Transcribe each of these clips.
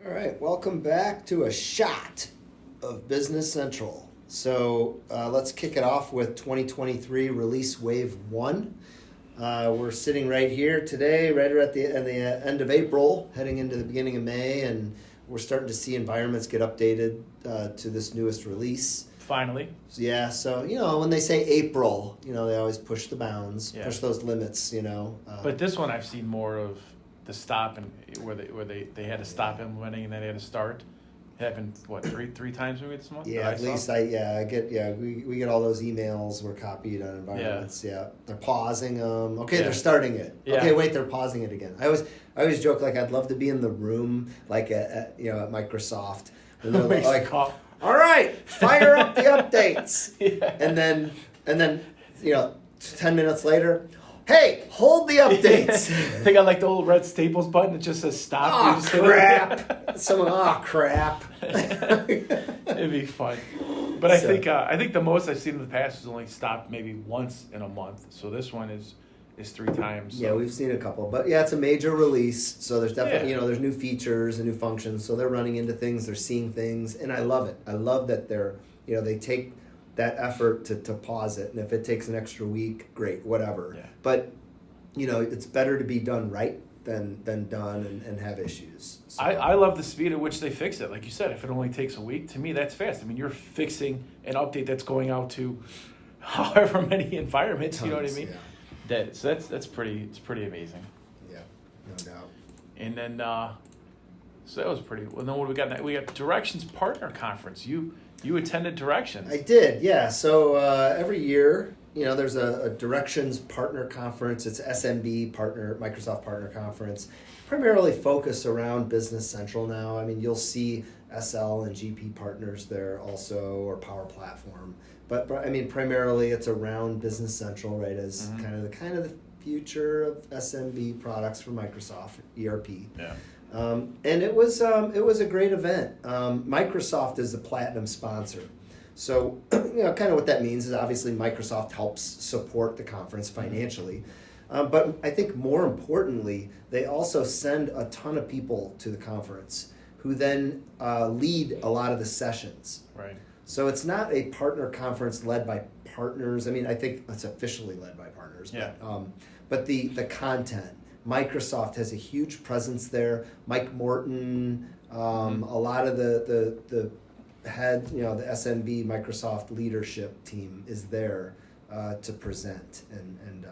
All right, welcome back to a shot of Business Central. So let's kick it off with 2023 Release Wave 1. We're sitting right here today, right at the end of April, heading into the beginning of May, and we're starting to see environments get updated to this newest release. Finally. Yeah, so, when they say April, they always push the bounds, push those limits, But this one I've seen more of the stop and where they had to stop implementing and then they had to start. It happened three times maybe this month? Yeah, at least we get all those emails. We're copied on environments. Yeah, they're pausing them. Okay, they're starting it. Yeah. Okay, wait, they're pausing it again. I always joke I'd love to be in the room at Microsoft when they're like, all right, fire up the updates, and then 10 minutes later. Hey, hold the updates. They got the old red Staples button that just says stop. Oh, crap. Crap. It'd be fun. But I think the most I've seen in the past is only stopped maybe once in a month. So this one is 3 times. So. Yeah, we've seen a couple. But it's a major release. So there's definitely, there's new features and new functions. So they're running into things, they're seeing things. And I love it. I love that they're, they take that effort to pause it, and if it takes an extra week, great, whatever. Yeah. But it's better to be done right than done and have issues. So. I love the speed at which they fix it. Like you said, if it only takes a week, to me that's fast. I mean, you're fixing an update that's going out to however many environments. Tons, you know what I mean? Yeah. So that's pretty amazing. Yeah, no doubt. And then so that was pretty. Well, then what do we got now? We got Directions Partner Conference. You attended Directions. I did, yeah. So every year, there's a Directions Partner Conference. It's SMB Partner, Microsoft Partner Conference, primarily focused around Business Central now. I mean, you'll see SL and GP partners there also, or Power Platform. But I mean, primarily it's around Business Central, right, as kind of the future of SMB products for Microsoft ERP. Yeah. And it was a great event. Microsoft is the platinum sponsor. So, kind of what that means is obviously Microsoft helps support the conference financially. But I think more importantly, they also send a ton of people to the conference who then lead a lot of the sessions. Right. So it's not a partner conference led by partners. I mean, I think it's officially led by partners. Yeah. But the content. Microsoft has a huge presence there. Mike Morton, a lot of the head, the SMB Microsoft leadership team is there to present and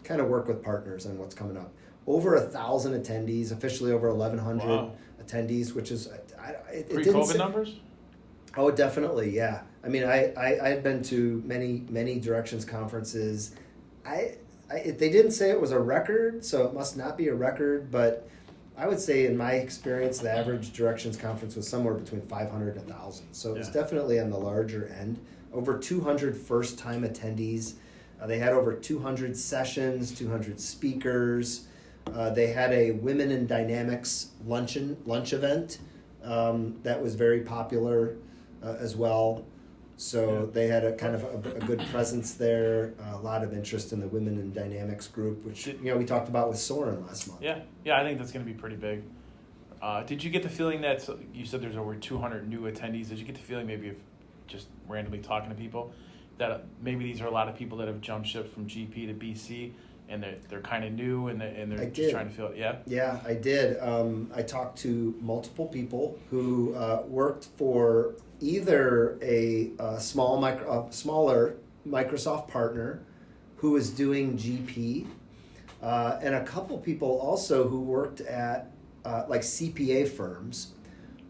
kind of work with partners on what's coming up. Over 1,000 attendees, officially over 1,100 attendees, which is pre-COVID numbers. Oh, definitely, yeah. I mean, I've been to many Directions conferences. They didn't say it was a record, so it must not be a record, but I would say in my experience, the average Directions conference was somewhere between 500 and 1,000. So it was definitely on the larger end. Over 200 first-time attendees. They had over 200 sessions, 200 speakers. They had a Women in Dynamics lunch event that was very popular as well. So they had a kind of a good presence there, a lot of interest in the Women in Dynamics group, which we talked about with Soren last month. Yeah, I think that's going to be pretty big. Did you get the feeling that, you said there's over 200 new attendees, did you get the feeling maybe of just randomly talking to people, that maybe these are a lot of people that have jumped ship from GP to BC, and they're kind of new and they're just trying to feel it? Yeah, I did. I talked to multiple people who worked for either a smaller Microsoft partner who was doing GP, and a couple people also who worked at CPA firms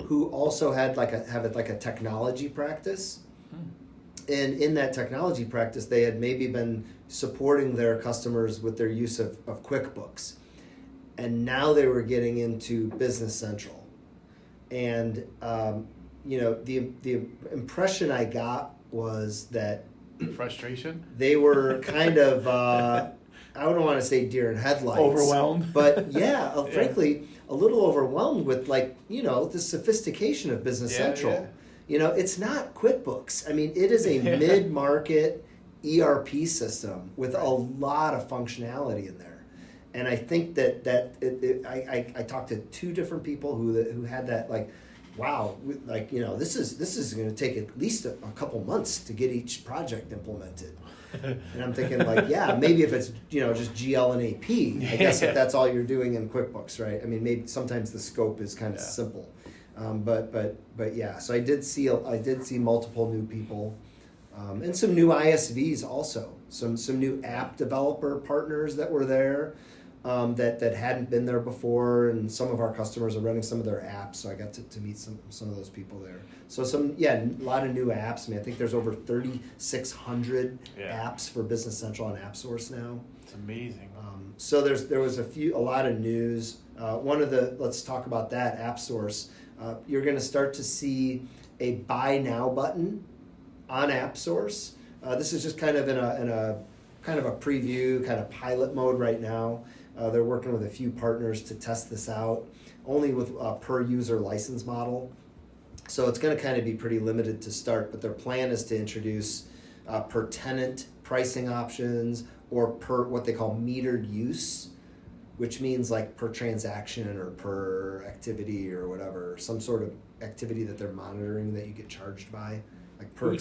who also had have a technology practice. And in that technology practice, they had maybe been supporting their customers with their use of QuickBooks. And now they were getting into Business Central. And, the impression I got was that... Frustration? They were kind of, I don't want to say deer in headlights. Overwhelmed? But frankly, a little overwhelmed with the sophistication of Business Central. Yeah. It's not QuickBooks. I mean, it is a mid-market ERP system with a lot of functionality in there. And I think I talked to two different people who had that, like, wow, like, this is going to take at least a couple months to get each project implemented. And I'm thinking, like, yeah, maybe if it's just GL and AP, I guess if that's all you're doing in QuickBooks, right? I mean, maybe sometimes the scope is kind of simple, but yeah. So I did see multiple new people, and some new ISVs also, some new app developer partners that were there. That hadn't been there before, and some of our customers are running some of their apps, so I got to meet some of those people there. So a lot of new apps. I mean, I think there's over 3,600 apps for Business Central and AppSource now. It's amazing. So there was a lot of news. Let's talk about that, AppSource. You're going to start to see a Buy Now button on AppSource. This is just kind of in a kind of a preview, kind of pilot mode right now. They're working with a few partners to test this out, only with a per user license model. So it's going to kind of be pretty limited to start, but their plan is to introduce per tenant pricing options, or per what they call metered use, which means like per transaction or per activity or whatever, some sort of activity that they're monitoring that you get charged by. Like per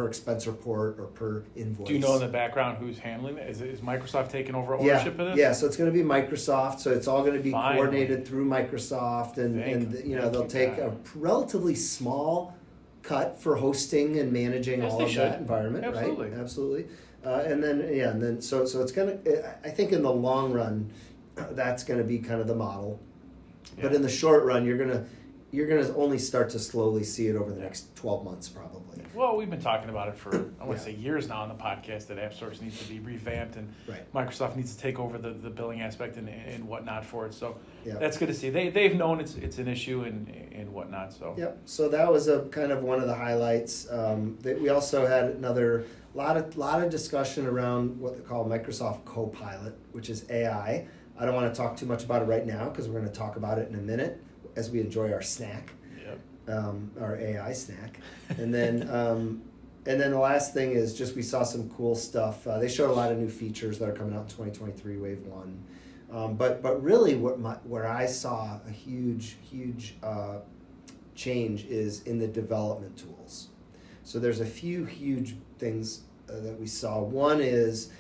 expense report or per invoice. Do you know in the background who's handling that? Is Microsoft taking over ownership of this? Yeah, so it's going to be Microsoft. So it's all going to be coordinated through Microsoft, and they'll take a relatively small cut for hosting and managing all of that environment. Absolutely. Right? Absolutely. And then so it's going to. I think in the long run, that's going to be kind of the model. Yeah. But in the short run, you're going to only start to slowly see it over the next 12 months, probably. Well, we've been talking about it for, I want to say years now on the podcast, that AppSource needs to be revamped, and Microsoft needs to take over the billing aspect and whatnot for it. So that's good to see. They've known it's an issue and whatnot. So so that was a kind of one of the highlights. We also had another lot of discussion around what they call Microsoft Copilot, which is AI. I don't want to talk too much about it right now because we're going to talk about it in a minute as we enjoy our snack. Our AI snack, and then the last thing is just we saw some cool stuff. They showed a lot of new features that are coming out in 2023 Wave 1, but really where I saw a huge change is in the development tools. So there's a few huge things that we saw. One is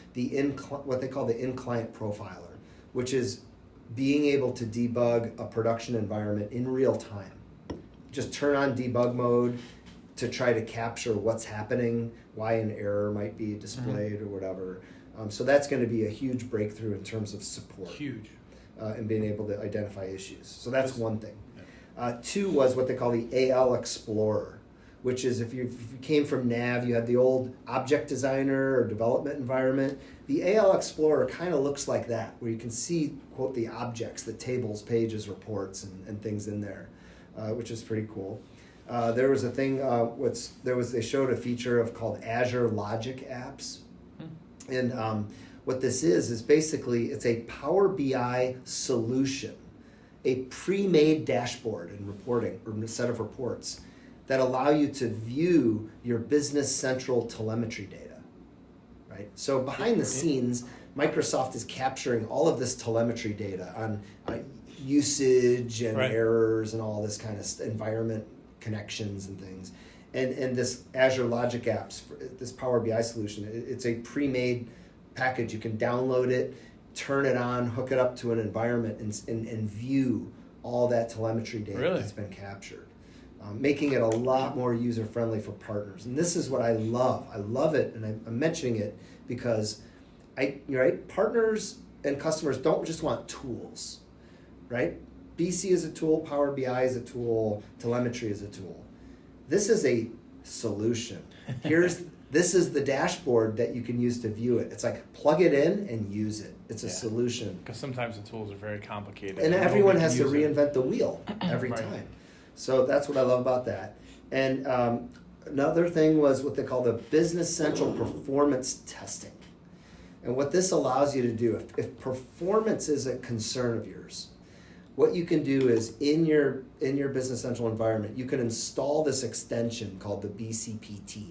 what they call the in-client profiler, which is being able to debug a production environment in real time. Just turn on debug mode to try to capture what's happening, why an error might be displayed or whatever. So that's going to be a huge breakthrough in terms of support. Huge. And being able to identify issues. So that's one thing. Two was what they call the AL Explorer, which is if you came from Nav, you had the old object designer or development environment. The AL Explorer kind of looks like that, where you can see, quote, the objects, the tables, pages, reports, and things in there. Which is pretty cool. There was a thing. They showed a feature called Azure Logic Apps, and what this is basically it's a Power BI solution, a pre-made dashboard and reporting or a set of reports that allow you to view your Business Central telemetry data. Right. So behind the scenes, Microsoft is capturing all of this telemetry data on usage and errors and all this kind of environment connections and things, and this Azure Logic Apps, this Power BI solution, it's a pre-made package. You can download it, turn it on, hook it up to an environment, and view all that telemetry data that's been captured, making it a lot more user friendly for partners. And this is what I love. I love it, and I'm mentioning it because partners and customers don't just want tools. Right? BC is a tool, Power BI is a tool, telemetry is a tool. This is a solution. This is the dashboard that you can use to view it. It's like plug it in and use it. It's a solution. Because sometimes the tools are very complicated. And everyone has to reinvent the wheel every time. So that's what I love about that. And another thing was what they call the Business Central performance testing. And what this allows you to do, if performance is a concern of yours, what you can do is in your Business Central environment, you can install this extension called the BCPT,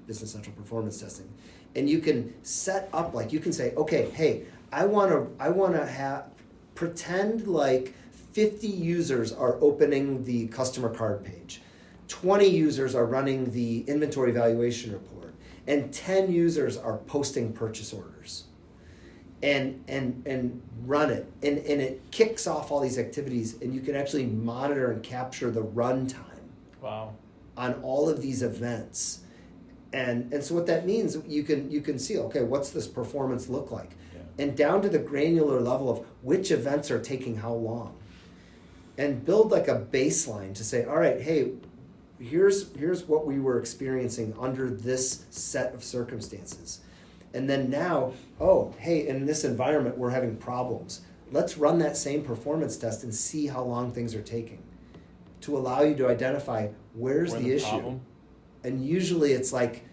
Business Central Performance Testing. And you can set up, like you can say, okay, hey, I want to pretend like 50 users are opening the customer card page, 20 users are running the inventory valuation report, and 10 users are posting purchase orders. And run it, and it kicks off all these activities, and you can actually monitor and capture the runtime. Wow. On all of these events, and so what that means, you can see, okay, what's this performance look like, and down to the granular level of which events are taking how long, and build like a baseline to say, all right, hey, here's what we were experiencing under this set of circumstances. And then now, oh, hey, in this environment, we're having problems. Let's run that same performance test and see how long things are taking to allow you to identify where's the issue. Problem. And usually it's like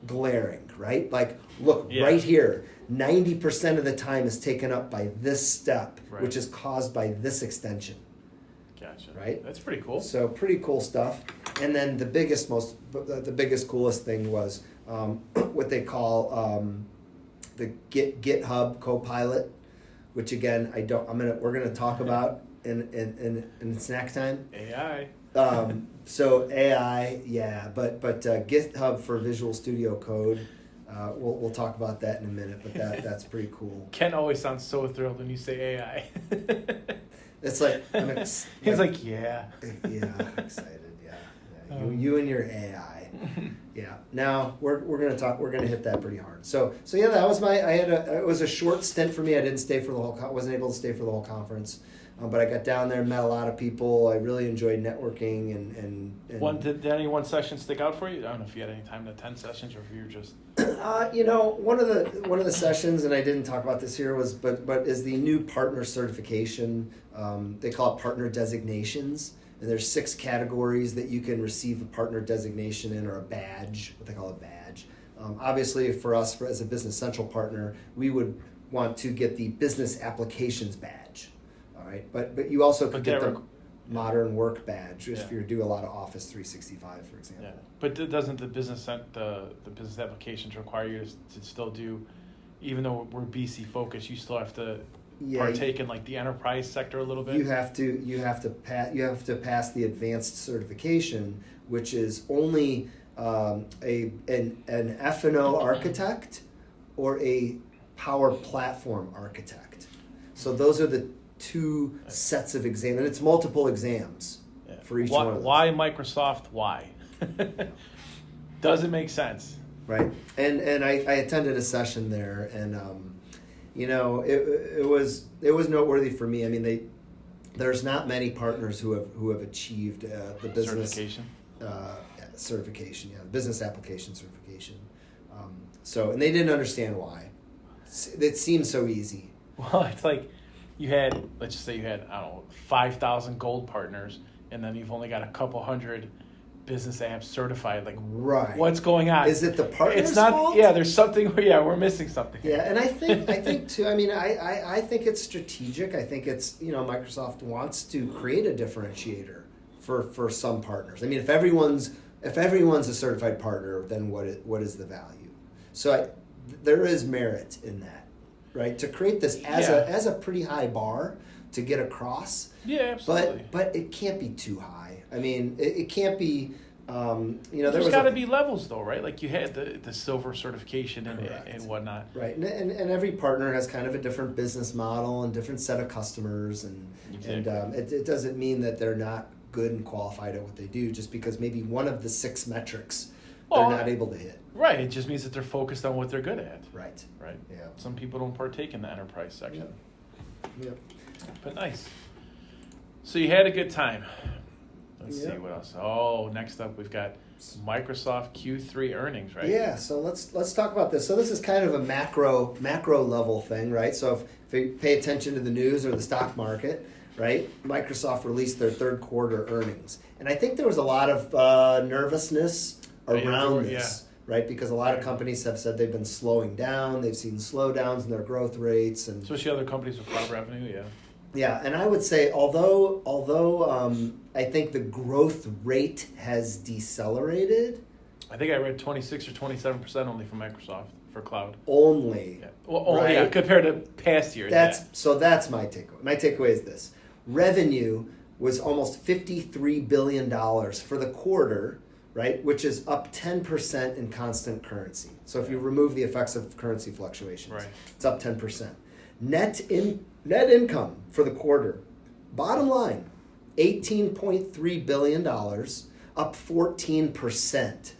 glaring, right? Like, look, right here, 90% of the time is taken up by this step, which is caused by this extension. Gotcha. Right? That's pretty cool. So pretty cool stuff. And then the biggest, coolest thing was what they call the GitHub Copilot, which again we're gonna talk about in snack time. AI. So AI, yeah, but GitHub for Visual Studio Code. We'll talk about that in a minute, but that's pretty cool. Ken always sounds so thrilled when you say AI. It's like he's like, yeah, excited, you and your AI, yeah. Now we're gonna hit that pretty hard. So yeah, that was it was a short stint for me. I didn't stay for the whole, wasn't able to stay for the whole conference. But I got down there, met a lot of people. I really enjoed networking and Did any one session stick out for you? I don't know if you had any time to attend sessions or if you were just. One of the sessions, and I didn't talk about this here, was is the new partner certification. They call it partner designations, and there's 6 categories that you can receive a partner designation in, or a badge, what they call a badge. Obviously, for us, as a Business Central partner, we would want to get the business applications badge. Right, but you also could get the modern work badge if you do a lot of Office 365, for example. Yeah. But doesn't the business applications require you to still do, even though we're BC focused, you still have to partake in like the enterprise sector a little bit? You have to pass the advanced certification, which is only an F&O architect or a Power Platform architect. So those are the 2 sets of exams, and it's multiple exams for each one of those. Why Microsoft? Why? Doesn't make sense. Right. And I attended a session there, and it was noteworthy for me. I mean, there's not many partners who have achieved the business certification, the business application certification. And they didn't understand why. It seems so easy. Well, it's like let's just say you had, I don't know, 5,000 gold partners, and then you've only got a couple hundred business apps certified. Like, what's going on? Is it the partner's fault? Yeah, there's something. Yeah, we're missing something. Yeah, and I think too. I mean, I think it's strategic. I think it's Microsoft wants to create a differentiator for some partners. I mean, if everyone's a certified partner, then what is the value? So there is merit in that. Right, to create this as a pretty high bar to get across. Yeah, absolutely. But it can't be too high. I mean, it can't be. There's got to be levels, though, right? Like you had the silver certification and whatnot. Right, and every partner has kind of a different business model and different set of customers, and it doesn't mean that they're not good and qualified at what they do just because maybe one of the 6 metrics they're not able to hit. Right. It just means that they're focused on what they're good at. Right. Yeah. Some people don't partake in the enterprise section. Yep. But nice. So you had a good time. Let's see what else. Oh, next up we've got Microsoft Q3 earnings, right? Yeah. So let's talk about this. So this is kind of a macro level thing, right? So if you pay attention to the news or the stock market, right? Microsoft released their 3rd quarter earnings, and I think there was a lot of nervousness around this, right? Because a lot of companies have said they've been slowing down. They've seen slowdowns in their growth rates, and especially other companies with cloud revenue. Yeah. Yeah, and I would say although I think the growth rate has decelerated. I think I read 26 or 27% only from Microsoft. for cloud. Only. Yeah. Well, right? yeah, compared to past years. So that's my takeaway. My takeaway is this: revenue was almost $53 billion for the quarter, right? Which is up 10% in constant currency. So if you remove the effects of currency fluctuations, Right. it's up 10%. Net income for the quarter, bottom line, $18.3 billion, up 14%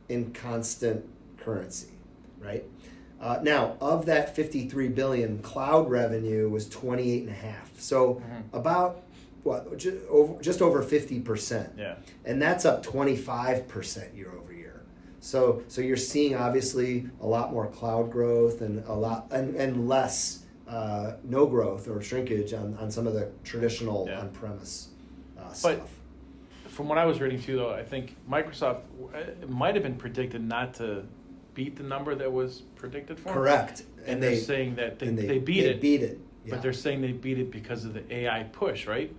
in constant currency, right? Now, of that 53 billion, cloud revenue was 28.5. So about just over 50%. Yeah. And that's up 25% year over year. So you're seeing obviously a lot more cloud growth and a lot and less no growth or shrinkage on some of the traditional on-premise stuff. From what I was reading too, though, I think Microsoft might have been predicted not to beat the number that was predicted for. Correct. And they're saying that they beat it. Yeah. But they're saying they beat it because of the AI push, right?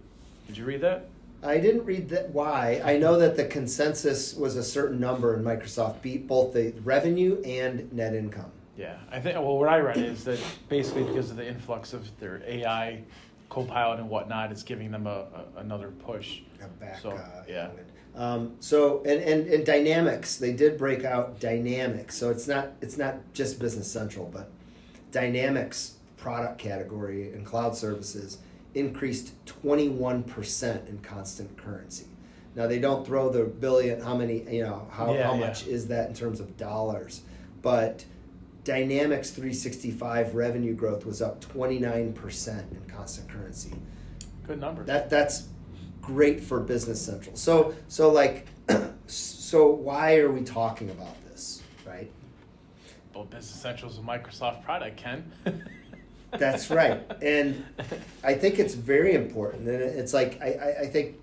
Did you read that? I didn't read that. Why? I know that the consensus was a certain number, and Microsoft beat both the revenue and net income. Yeah, I think. Well, what I read is that basically because of the influx of their AI, Copilot and whatnot, it's giving them another push. So and Dynamics, they did break out Dynamics. So it's not just Business Central, but Dynamics product category and cloud services increased 21% in constant currency. Now they don't throw the billion, how much is that in terms of dollars, but Dynamics 365 revenue growth was up 29% in constant currency. Good number. That's great for Business Central. So why are we talking about this, right? Well, Business Central is a Microsoft product, Ken. That's right. And I think it's very important. And it's like, I think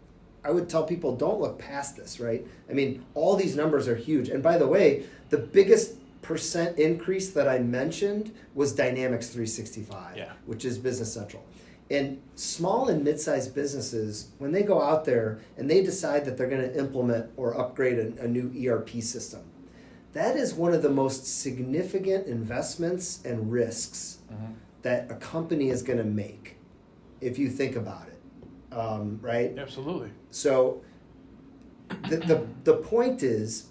I would tell people, don't look past this, right? I mean, all these numbers are huge. And by the way, the biggest percent increase that I mentioned was Dynamics 365, which is Business Central. And small and mid-sized businesses, when they go out there and they decide that they're going to implement or upgrade a new ERP system, that is one of the most significant investments and risks that a company is going to make, if you think about it, right? Absolutely. So the point is,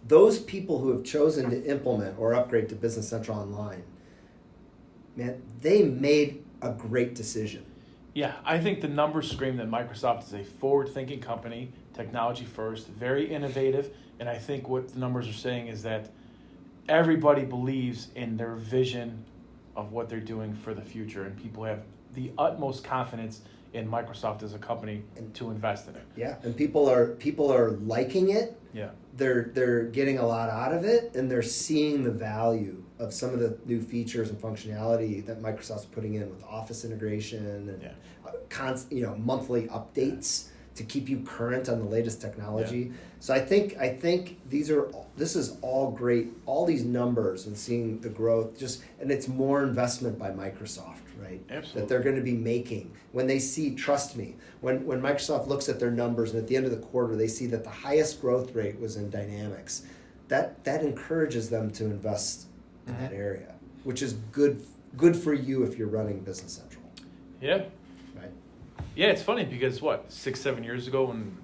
those people who have chosen to implement or upgrade to Business Central Online, man, they made a great decision. Yeah, I think the numbers scream that Microsoft is a forward-thinking company, technology first, very innovative, and I think what the numbers are saying is that everybody believes in their vision of what they're doing for the future, and people have the utmost confidence in Microsoft as a company to invest in it. Yeah, and people are liking it. Yeah. They're getting a lot out of it, and they're seeing the value of some of the new features and functionality that Microsoft's putting in with Office integration and monthly updates to keep you current on the latest technology. Yeah. So I think this is all great. All these numbers and seeing the growth, and it's more investment by Microsoft, right? Absolutely. That they're going to be making when they see. Trust me, when Microsoft looks at their numbers and at the end of the quarter they see that the highest growth rate was in Dynamics, that encourages them to invest in that area, which is good for you if you're running Business Central. Yeah. Right. Yeah, it's funny because 6-7 years ago when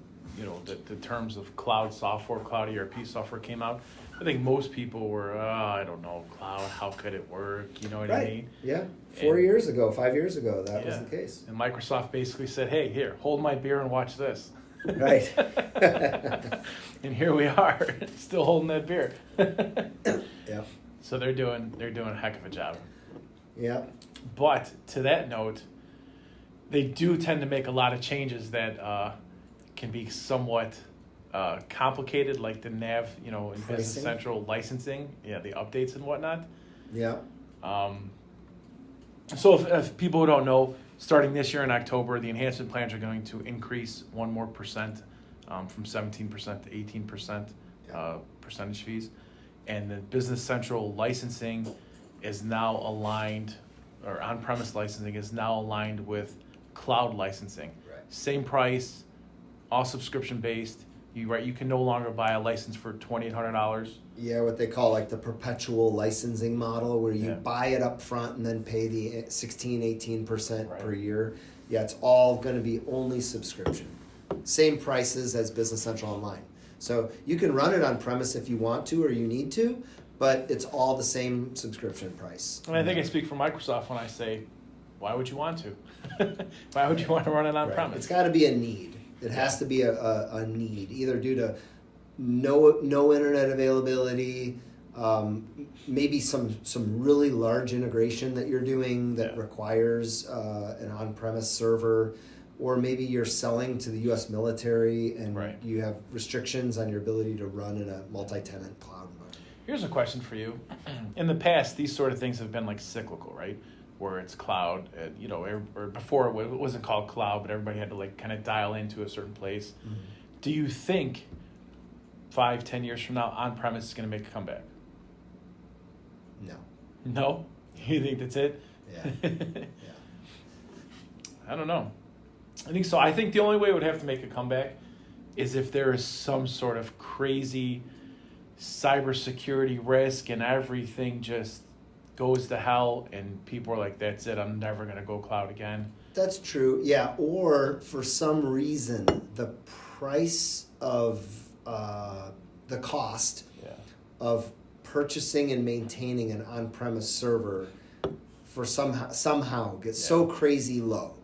the terms of cloud software, cloud ERP software came out, I think most people were, I don't know, cloud, how could it work? You know what I mean? Yeah. 5 years ago, that was the case. And Microsoft basically said, hey, here, hold my beer and watch this. Right. And here we are, still holding that beer. Yeah. So they're doing a heck of a job. Yeah. But to that note, they do tend to make a lot of changes that can be somewhat complicated, like the nav, in Pricing. Business Central licensing, the updates and whatnot. Yeah. So if people who don't know, starting this year in October, the enhancement plans are going to increase 1 more percent from 17% to 18% percentage fees. And the Business Central licensing is now aligned, or on-premise licensing is now aligned with cloud licensing. Right. Same price, all subscription-based, You can no longer buy a license for $2,800. Yeah, what they call like the perpetual licensing model, where you Yeah. buy it up front and then pay the 18% Right. per year. Yeah, it's all going to be only subscription. Same prices as Business Central Online. So you can run it on premise if you want to or you need to, but it's all the same subscription price. And I think I speak for Microsoft when I say, why would you want to? Why would you want to run it on Right. premise? It's got to be a need. It has to be a need, either due to no internet availability, maybe some really large integration that you're doing that requires an on-premise server, or maybe you're selling to the U.S. military and you have restrictions on your ability to run in a multi-tenant cloud environment. Here's a question for you. In the past, these sort of things have been like cyclical, right? Where it's cloud, or before it wasn't called cloud, but everybody had to like kind of dial into a certain place. Mm-hmm. Do you think 5-10 years from now, on-premise is going to make a comeback? No. No? You think that's it? Yeah. I don't know. I think so. I think the only way it would have to make a comeback is if there is some sort of crazy cybersecurity risk and everything just goes to hell and people are like, that's it, I'm never going to go cloud again. That's true, yeah. Or for some reason, the price of the cost of purchasing and maintaining an on-premise server for somehow gets so crazy low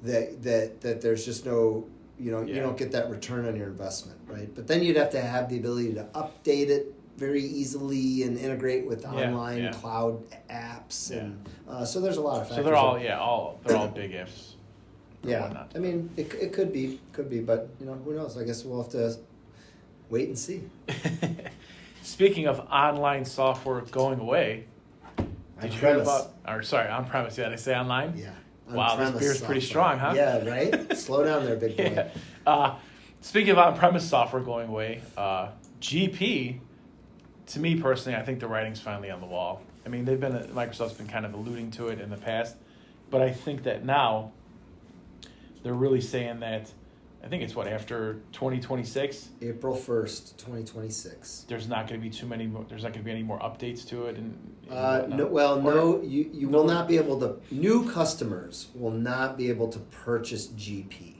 that there's just no, you don't get that return on your investment, right? But then you'd have to have the ability to update it very easily and integrate with online cloud apps, and so there's a lot of factors. So they're all big ifs. Yeah, I mean it could be, but who knows? I guess we'll have to wait and see. Speaking of online software going away, did you hear about? Or sorry, on premise. Yeah, did I say online? Yeah. Wow, this beer's pretty strong, huh? Yeah, right? Slow down there, big boy. Speaking of on-premise software going away, GP, to me personally, I think the writing's finally on the wall. I mean, Microsoft's been kind of alluding to it in the past, but I think that now they're really saying that, I think it's after 2026? April 1st, 2026. There's not going to be there's not going to be any more updates to it? You will not be able to, new customers will not be able to purchase GP.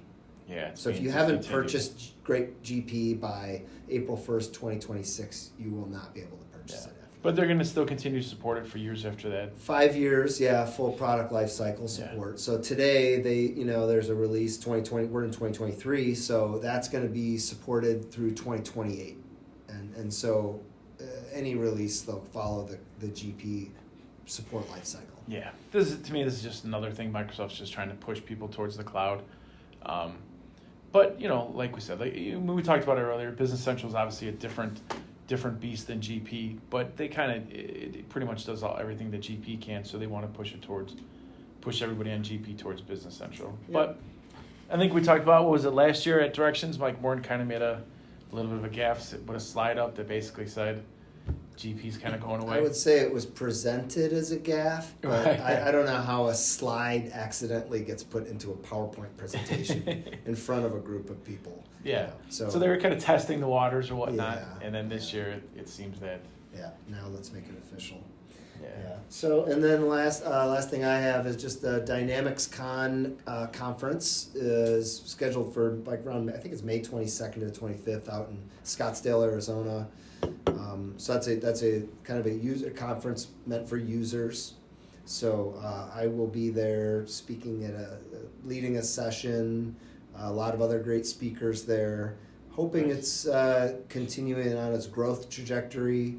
Yeah. So if you haven't purchased Great GP by April 1st, 2026, you will not be able to purchase it. But they're going to still continue to support it for years after that. 5 years, full product life cycle support. Yeah. So today there's a release 2020. We're in 2023, so that's going to be supported through 2028, and so any release they'll follow the GP support life cycle. Yeah, this is just another thing Microsoft's just trying to push people towards the cloud. But like we said, we talked about it earlier, Business Central is obviously a different beast than GP, but they it pretty much does everything that GP can, so they want to push everybody on GP towards Business Central. Yep. But I think we talked about, what was it, last year at Directions, Mike Moore kind of made a little bit of a gaffe, put a slide up that basically said GP's kind of going away. I would say it was presented as a gaffe, but right. I don't know how a slide accidentally gets put into a PowerPoint presentation in front of a group of people. Yeah. So they were kind of testing the waters or whatnot, and then this year it seems that. Yeah. Now let's make it official. Yeah. So, and then last thing I have is just the Dynamics Con conference is scheduled for around, I think it's May 22nd to 25th out in Scottsdale, Arizona. So that's a kind of a user conference meant for users. So I will be there speaking leading a session. A lot of other great speakers there. Hoping it's continuing on its growth trajectory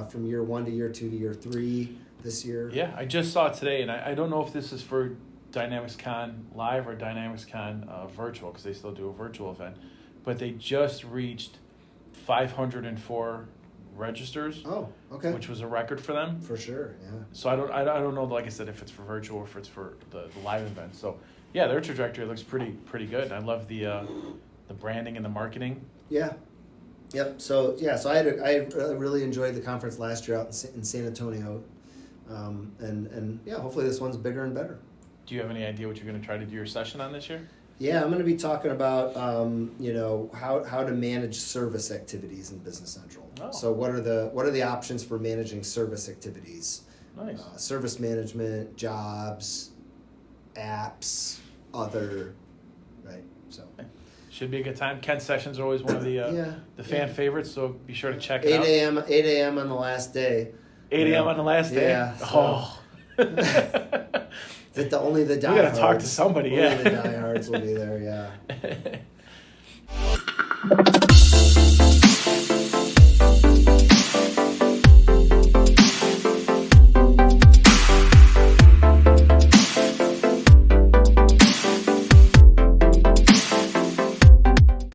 from year 1 to year 2 to year 3 this year. Yeah, I just saw it today, and I don't know if this is for Dynamics Con Live or Dynamics Con Virtual, because they still do a virtual event, but they just reached 504 registers. Oh, okay. Which was a record for them. For sure, yeah. So I don't know, like I said, if it's for virtual or if it's for the live event. So yeah, their trajectory looks pretty good. I love the branding and the marketing. Yeah. Yep. So I really enjoyed the conference last year out in San Antonio, and hopefully this one's bigger and better. Do you have any idea what you're going to try to do your session on this year? Yeah, I'm going to be talking about how to manage service activities in Business Central. Oh. So what are the options for managing service activities? Nice. Service management, jobs, apps, other, right? So should be a good time. Ken's sessions are always one of the fan favorites, so be sure to check it 8 out. 8 a.m. on the last day. 8 a.m. on the last day. Yeah. Oh. Only the diehards. We gotta talk to somebody. Only the diehards will be there. Yeah.